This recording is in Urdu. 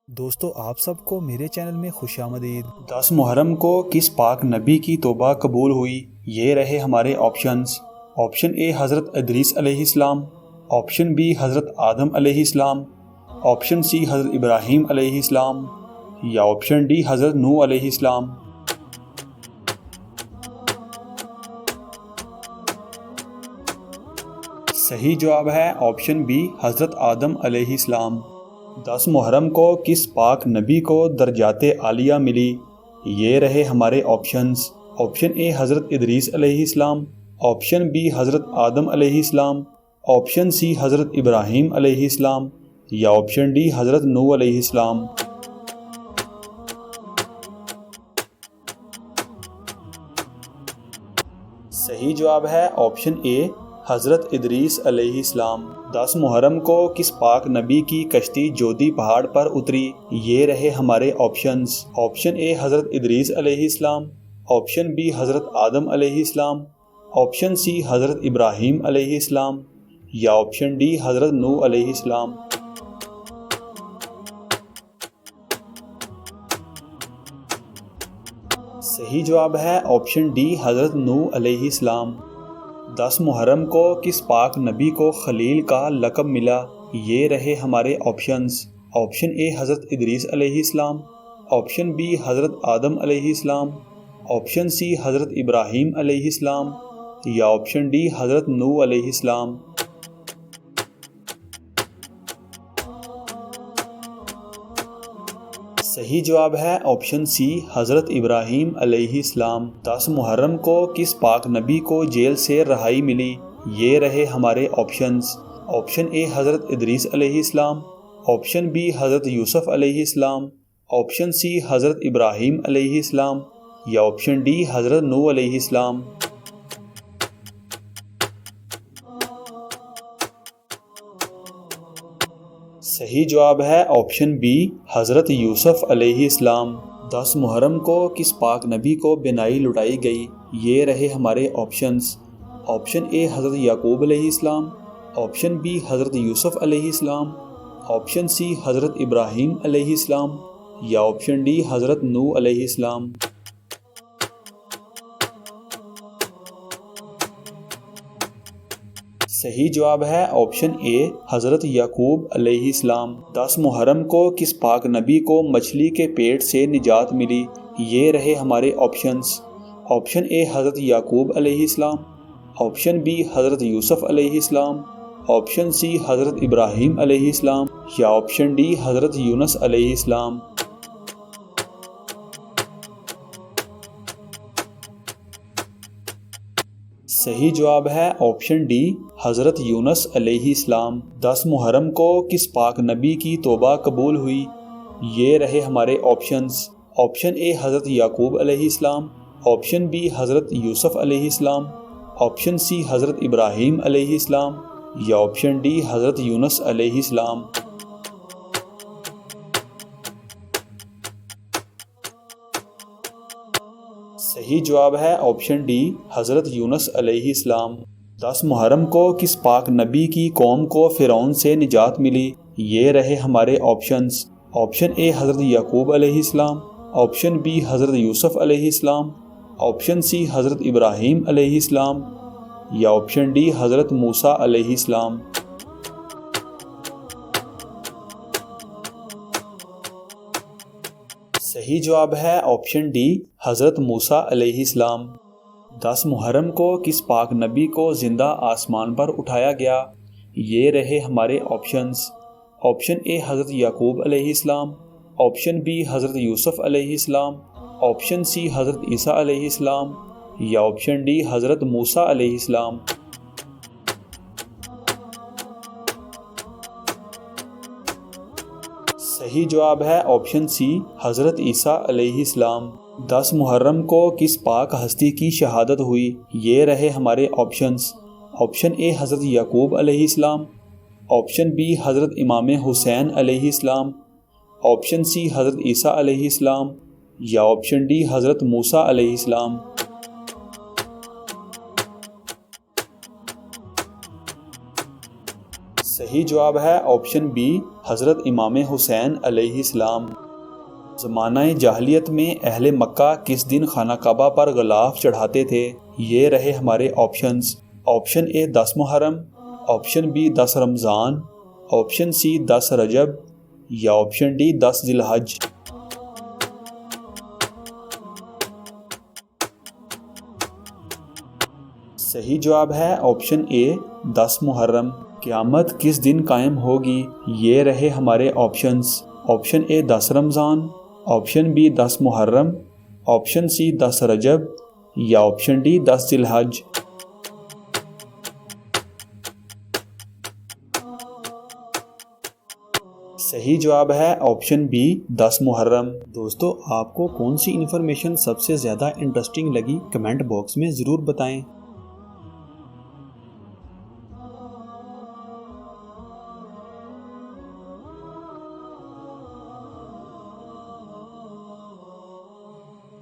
دوستو آپ سب کو میرے چینل میں خوش آمدید۔ 10 محرم کو کس پاک نبی کی توبہ قبول ہوئی؟ یہ رہے ہمارے آپشنز۔ آپشن اے حضرت ادریس علیہ السلام، آپشن بی حضرت آدم علیہ السلام، آپشن سی حضرت ابراہیم علیہ السلام یا آپشن ڈی حضرت نوح علیہ السلام۔ صحیح جواب ہے آپشن بی حضرت آدم علیہ السلام۔ 10 محرم کو کس پاک نبی کو درجات عالیہ ملی؟ یہ رہے ہمارے آپشنز۔ آپشن اے حضرت ادریس علیہ السلام، آپشن بی حضرت آدم علیہ السلام، آپشن سی حضرت ابراہیم علیہ السلام یا آپشن ڈی حضرت نوح علیہ السلام۔ صحیح جواب ہے آپشن اے حضرت ادریس علیہ السلام۔ 10 محرم کو کس پاک نبی کی کشتی جودی پہاڑ پر اتری؟ یہ رہے ہمارے آپشنز۔ آپشن اے حضرت ادریس علیہ السلام، آپشن بی حضرت آدم علیہ السلام، آپشن سی حضرت ابراہیم علیہ السلام یا آپشن ڈی حضرت نوح علیہ السلام۔ صحیح جواب ہے آپشن ڈی حضرت نوح علیہ السلام۔ 10 محرم کو کس پاک نبی کو خلیل کا لقب ملا؟ یہ رہے ہمارے آپشنز۔ آپشن اے حضرت ادریس علیہ السلام، آپشن بی حضرت آدم علیہ السلام، آپشن سی حضرت ابراہیم علیہ السلام یا آپشن ڈی حضرت نوح علیہ السلام۔ صحیح جواب ہے آپشن سی حضرت ابراہیم علیہ السلام۔ 10 محرم کو کس پاک نبی کو جیل سے رہائی ملی؟ یہ رہے ہمارے آپشنز۔ آپشن اے حضرت ادریس علیہ السلام، آپشن بی حضرت یوسف علیہ السلام، آپشن سی حضرت ابراہیم علیہ السلام یا آپشن ڈی حضرت نوح علیہ السلام۔ صحیح جواب ہے آپشن بی حضرت یوسف علیہ السلام۔ 10 محرم کو کس پاک نبی کو بینائی لٹائی گئی؟ یہ رہے ہمارے آپشنز۔ آپشن اے حضرت یعقوب علیہ السلام، آپشن بی حضرت یوسف علیہ السلام، آپشن سی حضرت ابراہیم علیہ السلام یا آپشن ڈی حضرت نوح علیہ السلام۔ صحیح جواب ہے آپشن اے حضرت یعقوب علیہ السلام۔ 10 محرم کو کس پاک نبی کو مچھلی کے پیٹ سے نجات ملی؟ یہ رہے ہمارے آپشنز۔ آپشن اے حضرت یعقوب علیہ السلام، آپشن بی حضرت یوسف علیہ السلام، آپشن سی حضرت ابراہیم علیہ السلام یا آپشن ڈی حضرت یونس علیہ السلام۔ صحیح جواب ہے آپشن ڈی حضرت یونس علیہ السلام۔ 10 محرم کو کس پاک نبی کی توبہ قبول ہوئی؟ یہ رہے ہمارے آپشنز۔ آپشن اے حضرت یعقوب علیہ السلام، آپشن بی حضرت یوسف علیہ السلام، آپشن سی حضرت ابراہیم علیہ السلام یا آپشن ڈی حضرت یونس علیہ السلام۔ صحیح جواب ہے آپشن ڈی حضرت یونس علیہ السلام۔ 10 محرم کو کس پاک نبی کی قوم کو فرعون سے نجات ملی؟ یہ رہے ہمارے آپشنز۔ آپشن اے حضرت یعقوب علیہ السلام، آپشن بی حضرت یوسف علیہ السلام، آپشن سی حضرت ابراہیم علیہ السلام یا آپشن ڈی حضرت موسیٰ علیہ السلام۔ صحیح جواب ہے آپشن ڈی حضرت موسیٰ علیہ السلام۔ 10 محرم کو کس پاک نبی کو زندہ آسمان پر اٹھایا گیا؟ یہ رہے ہمارے آپشنز۔ آپشن اے حضرت یعقوب علیہ السلام، آپشن بی حضرت یوسف علیہ السلام، آپشن سی حضرت عیسیٰ علیہ السلام یا آپشن ڈی حضرت موسیٰ علیہ السلام۔ صحیح جواب ہے آپشن سی حضرت عیسیٰ علیہ السلام۔ 10 محرم کو کس پاک ہستی کی شہادت ہوئی؟ یہ رہے ہمارے آپشنز۔ آپشن اے حضرت یعقوب علیہ السلام، آپشن بی حضرت امام حسین علیہ السلام، آپشن سی حضرت عیسیٰ علیہ السلام یا آپشن ڈی حضرت موسیٰ علیہ السلام۔ صحیح جواب ہے آپشن بی حضرت امام حسین علیہ السلام۔ زمانہ جاہلیت میں اہل مکہ کس دن خانہ کعبہ پر غلاف چڑھاتے تھے؟ یہ رہے ہمارے آپشنز۔ آپشن اے 10 محرم، آپشن بی 10 رمضان، آپشن سی 10 رجب یا آپشن ڈی 10 ذی الحج۔ صحیح جواب ہے آپشن اے 10 محرم۔ قیامت کس دن قائم ہوگی؟ یہ رہے ہمارے آپشنز۔ آپشن اے 10 رمضان، آپشن بی 10 محرم، آپشن سی 10 رجب یا آپشن ڈی 10 ذی الحج۔ صحیح جواب ہے آپشن بی 10 محرم۔ دوستو آپ کو کون سی انفارمیشن سب سے زیادہ انٹرسٹنگ لگی کمنٹ باکس میں ضرور بتائیں۔